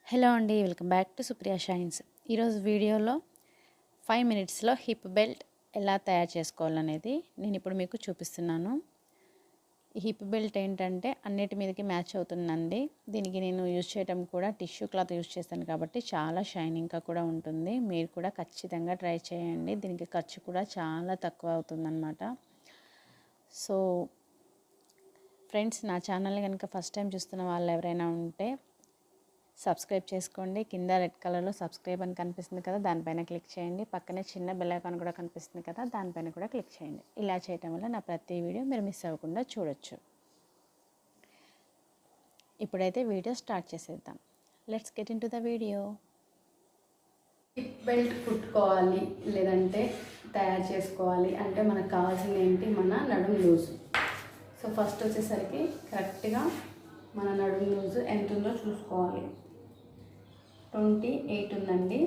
Hello అండి, welcome back to Supriya shines. ఈరోజు వీడియోలో 5 మినిట్స్లో హిప్ బెల్ట్ ఎలా తయారు చేసుకోవాలనేది నేను ఇప్పుడు మీకు చూపిస్తున్నాను. ఈ హిప్ బెల్ట్ ఏంటంటే అన్నిటి మీదకి మ్యాచ్ అవుతుందండి. దీనికి నేను యూజ్ చేయడం కూడా టిష్యూ క్లాత్ యూజ్ చేస్తాను కాబట్టి చాలా షైనింగ్గా కూడా ఉంటుంది. మీరు కూడా ఖచ్చితంగా ట్రై చేయండి. దీనికి ఖర్చు కూడా చాలా తక్కువ అవుతుందన్నమాట. సో ఫ్రెండ్స్, నా ఛానల్ని కనుక ఫస్ట్ టైం చూస్తున్న వాళ్ళు ఎవరైనా ఉంటే సబ్స్క్రైబ్ చేసుకోండి. కింద రెడ్ కలర్లో సబ్స్క్రైబ్ అని కనిపిస్తుంది కదా, దానిపైన క్లిక్ చేయండి. పక్కనే చిన్న బెల్ ఐకాన్ కూడా కనిపిస్తుంది కదా, దానిపైన కూడా క్లిక్ చేయండి. ఇలా చేయటం వల్ల నా ప్రతి వీడియో మీరు మిస్ అవ్వకుండా చూడొచ్చు. ఇప్పుడైతే వీడియో స్టార్ట్ చేసేద్దాం. Let's get in to the video. Hip belt కుట్టుకోవాలి లేదంటే తయారు చేసుకోవాలి అంటే మనకు కావాల్సింది ఏంటి? మన నడుము లూజు. సో ఫస్ట్ వచ్చేసరికి కరెక్ట్గా మన నడుము లూజు ఎంత ఉందో చూసుకోవాలి. 28 ఉందండి.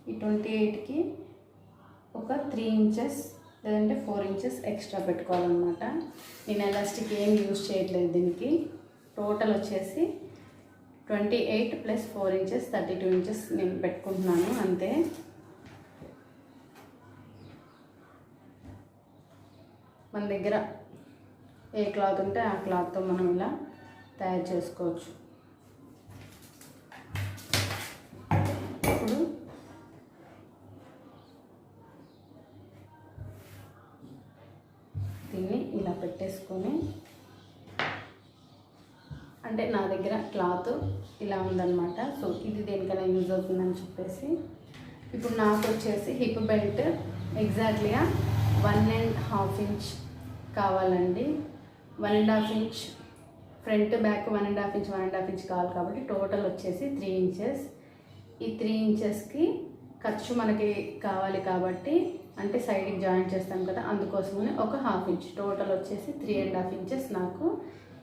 ఈ 28కి ఒక 3 ఇంచెస్ లేదంటే 4 ఇంచెస్ ఎక్స్ట్రా పెట్టుకోవాలన్నమాట. నేను ఎలాస్టిక్ ఏం యూజ్ చేయట్లేదు దీనికి. టోటల్ వచ్చేసి 28 + 4 ఇంచెస్ 32 ఇంచెస్ నేను పెట్టుకుంటున్నాను అంతే. మన దగ్గర ఏ క్లాత్ ఉంటే ఆ క్లాత్తో మనం ఇలా తయారు చేసుకోవచ్చు. ఇప్పుడు దీన్ని ఇలా పెట్టేసుకొని, అంటే నా దగ్గర క్లాత్ ఇలా ఉందన్నమాట. సో ఇది దేనికైనా యూజ్ అవుతుందని చెప్పేసి ఇప్పుడు నాకు వచ్చేసి హిప్ బెల్ట్ ఎగ్జాక్ట్లీగా 1.5 ఇంచ్ కావాలండి. 1.5 ఇంచ్ ఫ్రంట్ బ్యాక్ 1.5 ఇంచ్ కావాలి కాబట్టి టోటల్ వచ్చేసి 3 ఇంచెస్. ఈ 3 ఇంచెస్కి ఖర్చు మనకి కావాలి కాబట్టి, అంటే సైడ్కి జాయింట్ చేస్తాం కదా, అందుకోసమని ఒక 1/2 ఇంచ్. టోటల్ వచ్చేసి 3.5 ఇంచెస్ నాకు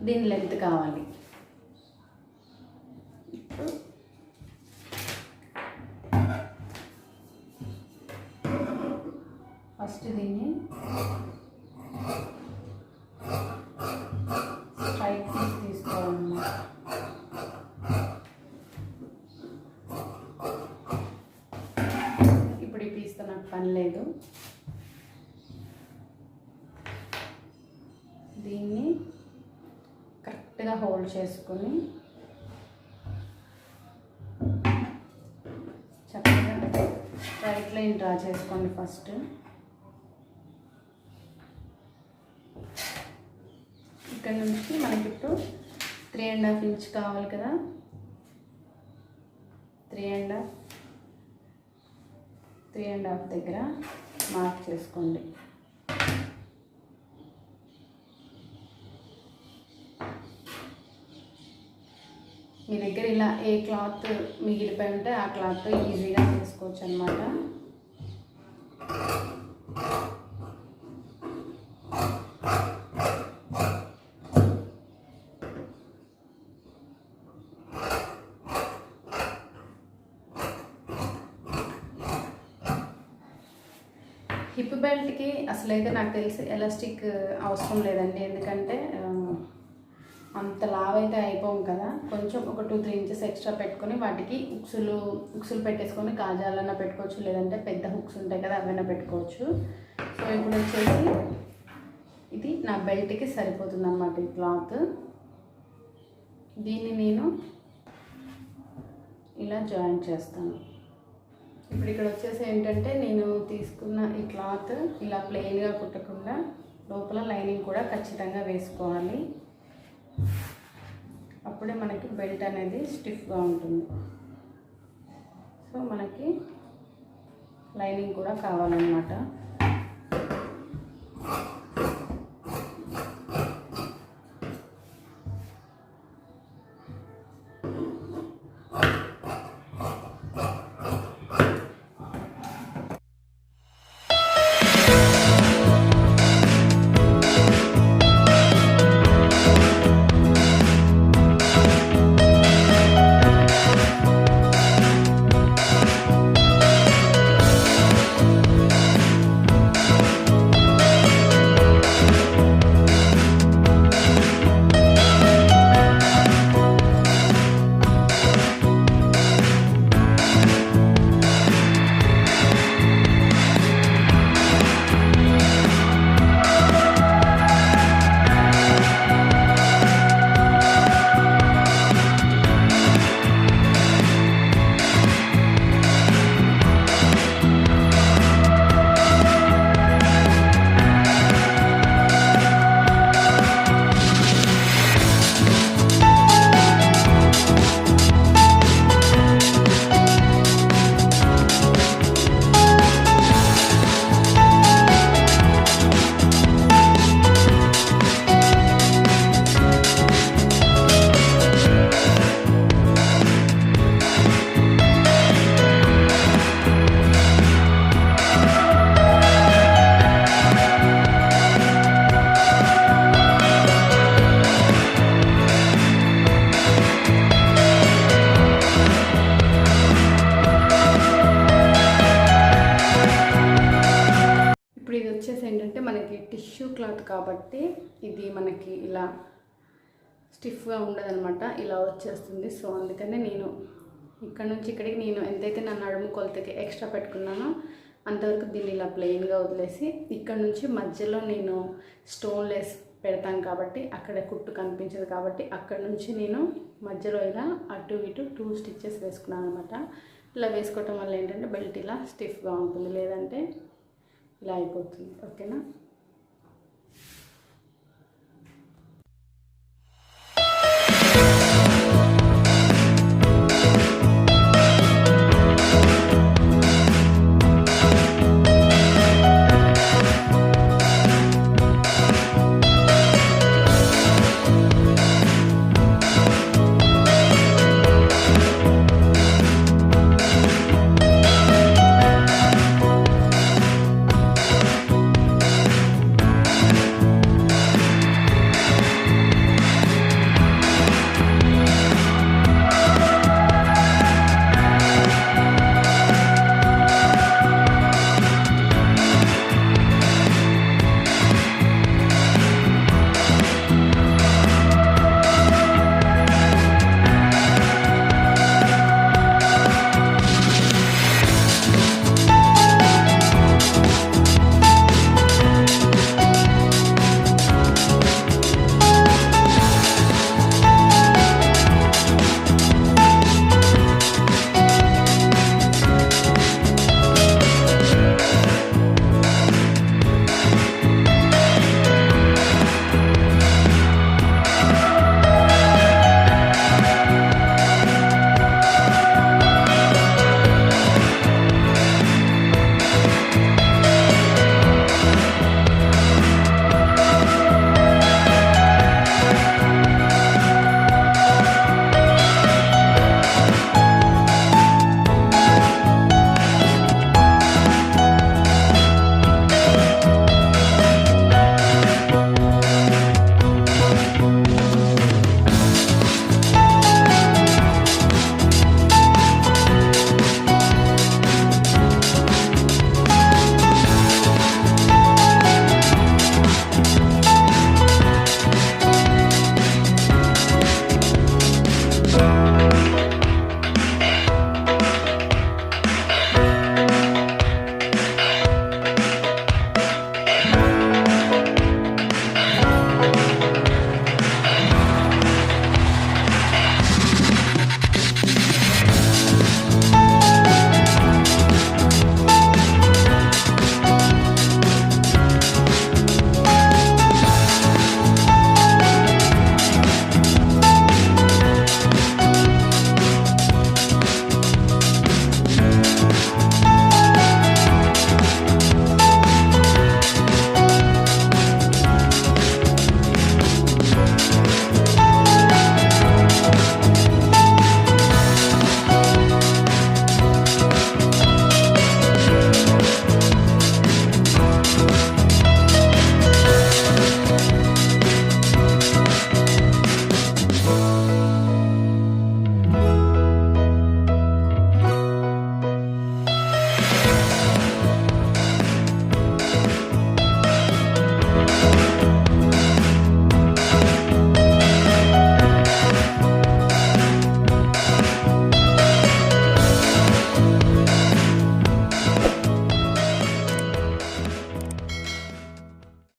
దీని లెంత్ కావాలి. ఇప్పుడు ఫస్ట్ దీన్ని స్ట్రైట్ పీస్ తీసుకోవాలన్నమాట. ఇప్పుడు ఈ పీస్తో నాకు పని లేదు. దీన్ని కరెక్ట్గా హోల్డ్ చేసుకొని చక్కగా రైట్ లైన్ డ్రా చేసుకోండి. ఫస్ట్ ఇక్కడ నుంచి మనకి ఇప్పుడు 3.5 ఇంచ్ కావాలి కదా, 3.5 దగ్గర మార్క్ చేసుకోండి. మీ దగ్గర ఇలా ఏ క్లాత్ మిగిలిపోయి ఉంటే ఆ క్లాత్తో ఈజీగా చేసుకోవచ్చు అన్నమాట. హిప్ బెల్ట్కి అసలైతే నాకు తెలిసి ఎలాస్టిక్ అవసరం లేదండి. ఎందుకంటే అంత లావ్ అయితే అయిపోం కదా. కొంచెం ఒక 2-3 ఇంచెస్ ఎక్స్ట్రా పెట్టుకొని వాటికి ఉక్సులు పెట్టేసుకొని కాజాలన్నా పెట్టుకోవచ్చు, లేదంటే పెద్ద హుక్స్ ఉంటాయి కదా, అవైనా పెట్టుకోవచ్చు. సో ఇప్పుడు వచ్చేసి ఇది నా బెల్ట్కి సరిపోతుంది అన్నమాట ఈ క్లాత్. దీన్ని నేను ఇలా జాయిన్ చేస్తాను. ఇప్పుడు ఇక్కడ వచ్చేసి ఏంటంటే, నేను తీసుకున్న ఈ క్లాత్ ఇలా ప్లెయిన్గా కుట్టకుండా లోపల లైనింగ్ కూడా ఖచ్చితంగా వేసుకోవాలి. అప్పుడే మనకి బెల్ట్ అనేది స్టిఫ్గా ఉంటుంది. సో మనకి లైనింగ్ కూడా కావాలన్నమాట. క్లాత్ కాబట్టి ఇది మనకి ఇలా స్టిఫ్గా ఉండదన్నమాట, ఇలా వచ్చేస్తుంది. సో అందుకనే నేను ఇక్కడ నుంచి ఇక్కడికి నేను ఎంతైతే నా నడుము కొలతకి ఎక్స్ట్రా పెట్టుకున్నానో అంతవరకు దీన్ని ఇలా ప్లెయిన్గా వదిలేసి ఇక్కడ నుంచి మధ్యలో నేను స్టోన్ లేస్ పెడతాను కాబట్టి అక్కడ కుట్టు కనిపించదు కాబట్టి అక్కడ నుంచి నేను మధ్యలో ఇలా అటు ఇటు 2 స్టిచెస్ వేసుకున్నాను అనమాట. ఇలా వేసుకోవటం వల్ల ఏంటంటే బెల్ట్ ఇలా స్టిఫ్గా ఉంటుంది, లేదంటే ఇలా అయిపోతుంది. ఓకేనా.